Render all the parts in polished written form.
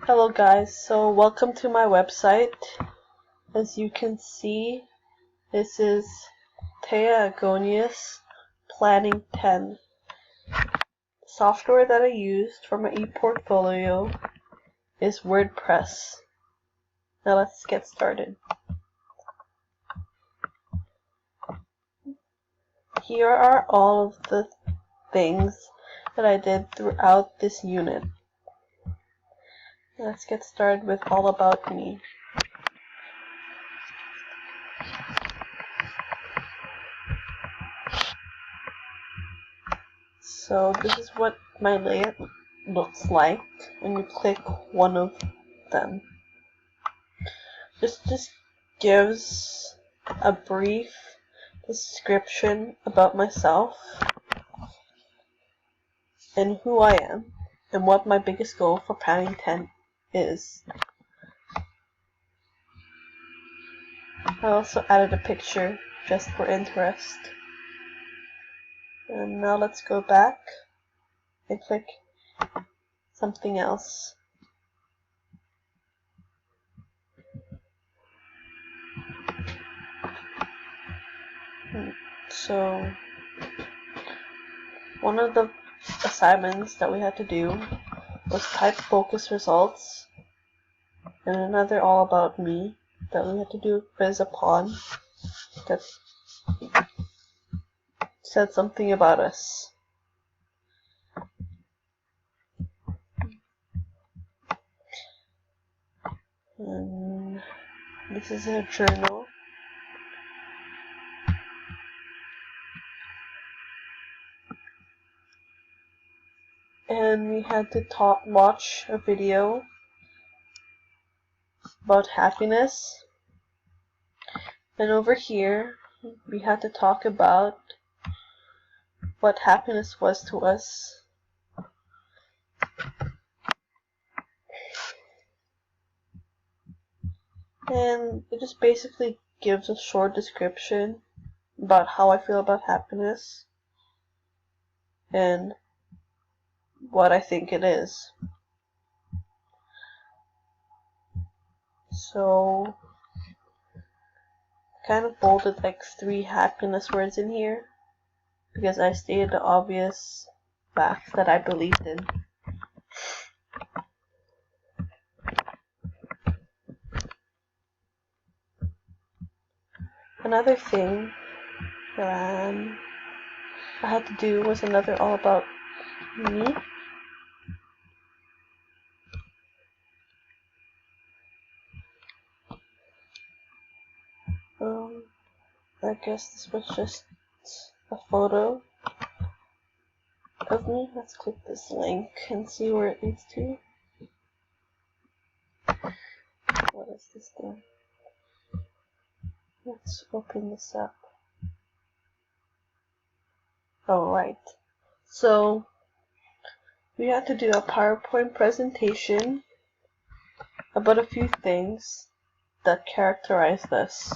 Hello guys, so welcome to my website. As you can see, this is Thea Agonius Planning 10. The software that I used for my ePortfolio is WordPress. Now let's get started. Here are all of the things that I did throughout this unit. Let's get started with All About Me. So this is what my layout looks like when you click one of them. This just gives a brief description about myself and who I am and what my biggest goal for Planning 10 is. I also added a picture just for interest. And now let's go back and click something else. So one of the assignments that we had to do was type focus results, and another All About Me that we had to do a quiz upon that said something about us. And this is a journal. And we had to watch a video about happiness. And over here, we had to talk about what happiness was to us. And it just basically gives a short description about how I feel about happiness and what I think it is. So I kind of bolded like 3 happiness words in here because I stated the obvious facts that I believed in. Another thing that I had to do was another All About Me. I guess this was just a photo of me. Let's click this link and see where it leads to. What is this thing? Let's open this up. Alright, so we had to do a PowerPoint presentation about a few things that characterize us.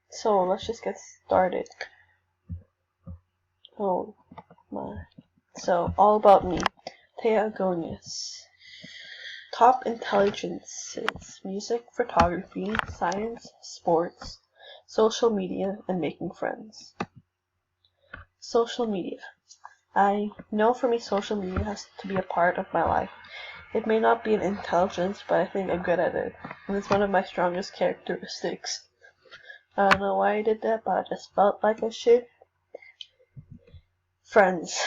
So let's just get started. Oh my. So, All About Me. Thea Agonius. Top intelligences: music, photography, science, sports, social media, and making friends. Social media. I know for me social media has to be a part of my life. It may not be an intelligence, but I think I'm good at it. And it's one of my strongest characteristics. I don't know why I did that, but I just felt like I should. Friends.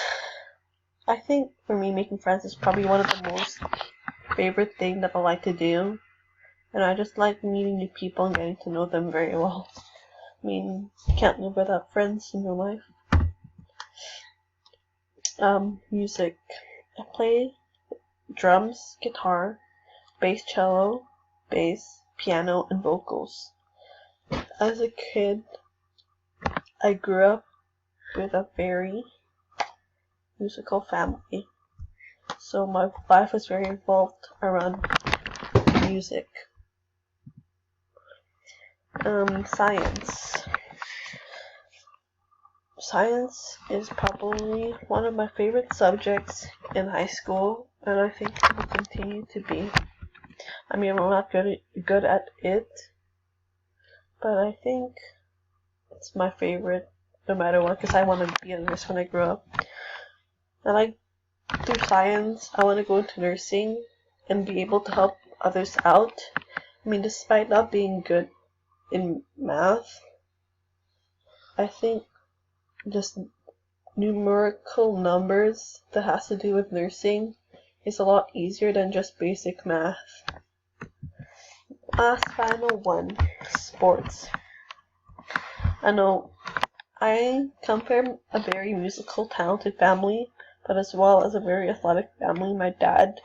I think for me making friends is probably one of the most favorite thing that I like to do. And I just like meeting new people and getting to know them very well. I mean, you can't live without friends in your life. Music. I play drums, guitar, bass, cello, bass, piano, and vocals. As a kid, I grew up with a very musical family, so my life was very involved around music. Science. Science is probably one of my favorite subjects in high school and I think it will continue to be. I mean, I'm not good at it, but I think it's my favorite no matter what, because I want to be a nurse when I grow up. And I do science. I want to go into nursing and be able to help others out. I mean, despite not being good in math, I think just numerical numbers that has to do with nursing is a lot easier than just basic math. Last final one, sports. I know I come from a very musical, talented family, but as well as a very athletic family. My dad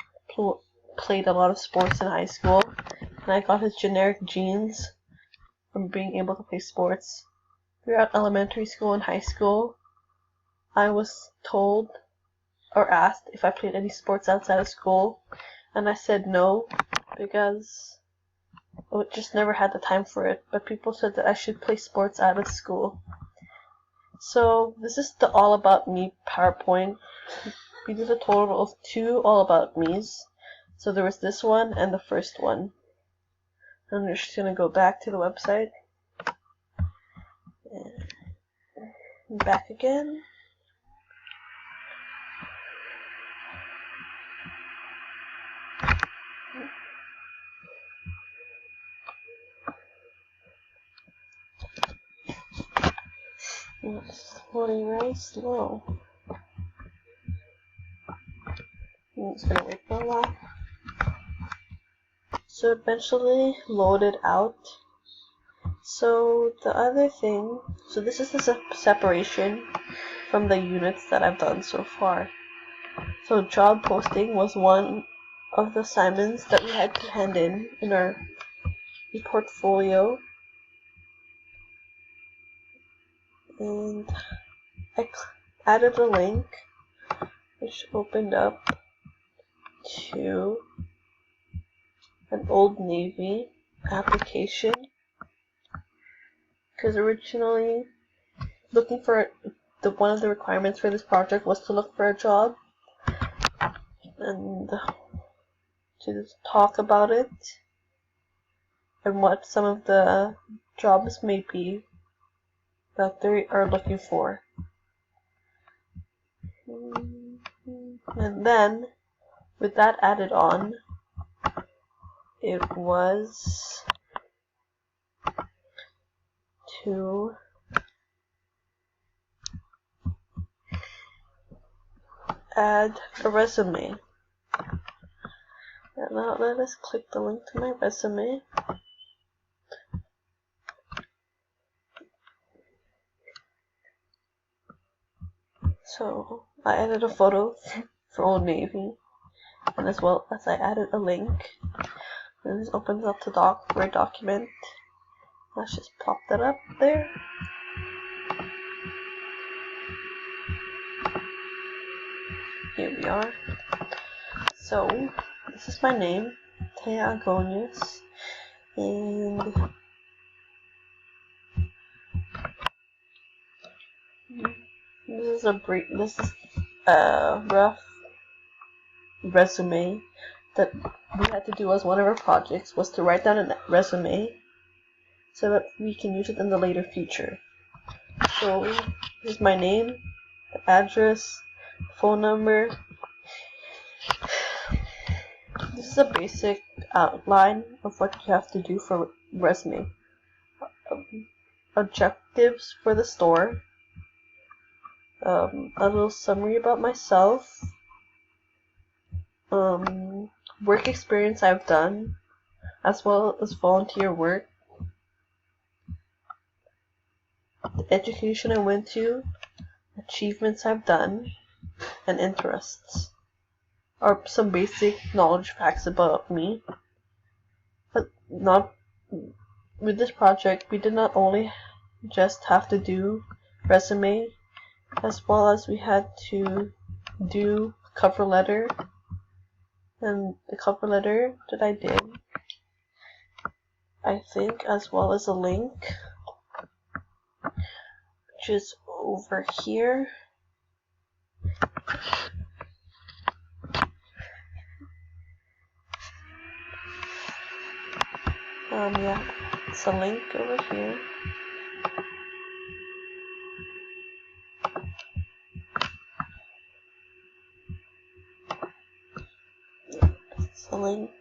played a lot of sports in high school, and I got his genetic genes from being able to play sports. Throughout elementary school and high school, I was told or asked if I played any sports outside of school, and I said no, because I just never had the time for it, but people said that I should play sports out of school. So this is the All About Me PowerPoint. We did a total of 2 All About Me's. So there was this one and the first one. I'm just going to go back to the website. And back again. It's loading very slow. It's gonna wait for a while. So eventually loaded out. So the other thing, so this is the separation from the units that I've done so far. So job posting was one of the assignments that we had to hand in our portfolio. And I added a link which opened up to an Old Navy application, because originally looking for one of the requirements for this project was to look for a job and to talk about it and what some of the jobs may be that they are looking for. And then, with that added on, it was to add a resume. And now let us click the link to my resume. So I added a photo for Old Navy, and as well as I added a link. And this opens up the Word document. Let's just pop that up there. Here we are. So this is my name, Thea Agonius, and this is a rough resume that we had to do as one of our projects, was to write down a resume so that we can use it in the later future. So here's my name, the address, phone number. This is a basic outline of what you have to do for resume. Objectives for the store. A little summary about myself. Work experience I've done, as well as volunteer work. The education I went to, achievements I've done, and interests are some basic knowledge facts about me. But not with this project, we did not only just have to do resume, as well as we had to do cover letter. And the cover letter that I did, I think, as well as a link, which is over here. Yeah, it's a link over here. It's a link.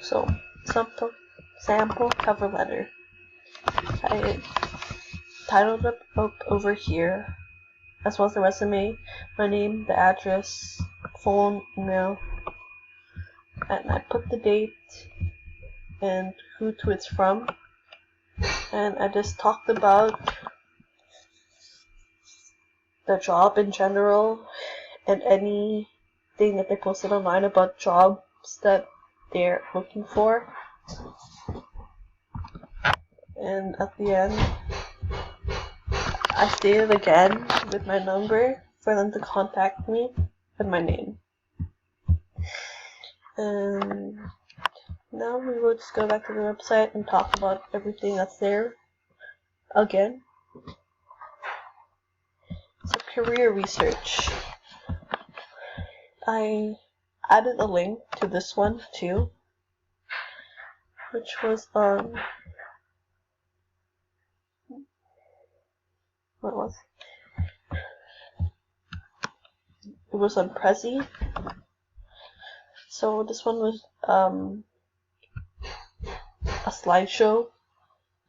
So, sample cover letter. I titled it up over here, as well as the resume, my name, the address, phone, email, and I put the date and who to it's from, and I just talked about the job in general and anything that they posted online about jobs that they're looking for. And at the end, I stated again with my number for them to contact me and my name. And now we will just go back to the website and talk about everything that's there again. So career research. I added a link to this one too, which was on it was on Prezi. So this one was a slideshow,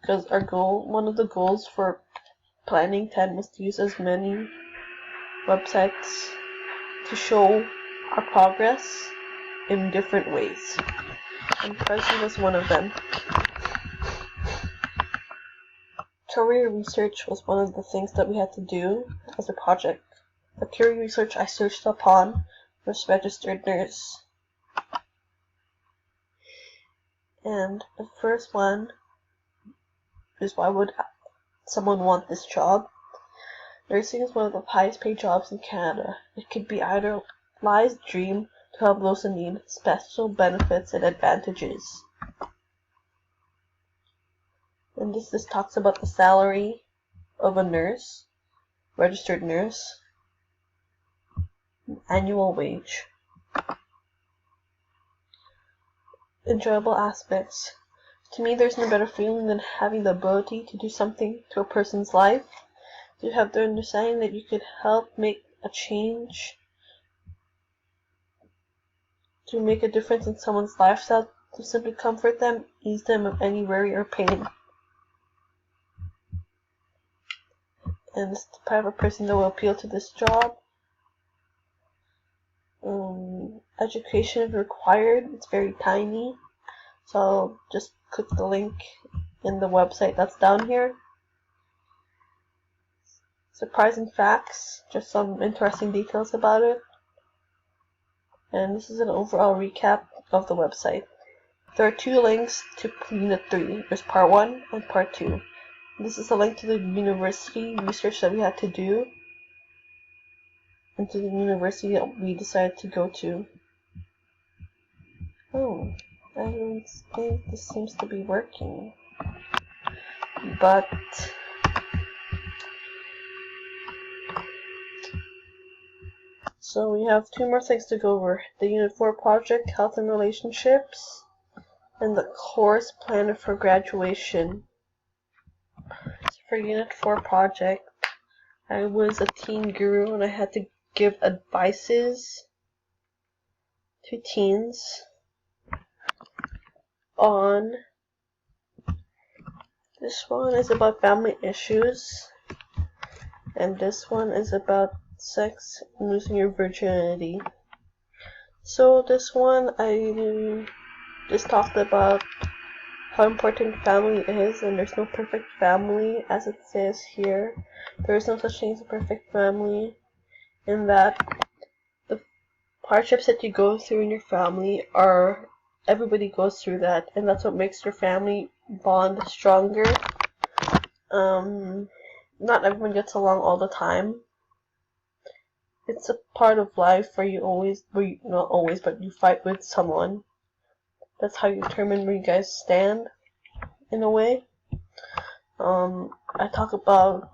because one of the goals for Planning 10 was to use as many websites to show our progress in different ways, and Prezi was one of them. Career research was one of the things that we had to do as a project. The career research I searched upon was registered nurse. And the first one is, why would someone want this job? Nursing is one of the highest paid jobs in Canada. It could be either lies dream to help those in need, special benefits and advantages. And this talks about the salary of a nurse, registered nurse, annual wage. Enjoyable aspects. To me, there's no better feeling than having the ability to do something to a person's life, to have the understanding that you could help make a change, to make a difference in someone's lifestyle, to simply comfort them, ease them of any worry or pain. And this is the type of person that will appeal to this job. Education is required. It's very tiny, so just click the link in the website that's down here. Surprising facts, just some interesting details about it. And this is an overall recap of the website. There are two links to Unit 3. There's Part 1 and Part 2. This is a link to the university research that we had to do, and to the university that we decided to go to. Oh, I don't think this seems to be working. But so we have two more things to go over. The Unit 4 project, Health and Relationships, and the course plan for graduation. So for Unit 4 project, I was a teen guru and I had to give advices to teens on, this one is about family issues, and this one is about sex and losing your virginity. So this one, I just talked about how important family is, and there's no perfect family, as it says here. There is no such thing as a perfect family, in that the hardships that you go through in your family are, everybody goes through that, and that's what makes your family bond stronger. Not everyone gets along all the time. It's a part of life where not always, but you fight with someone. That's how you determine where you guys stand, in a way. I talk about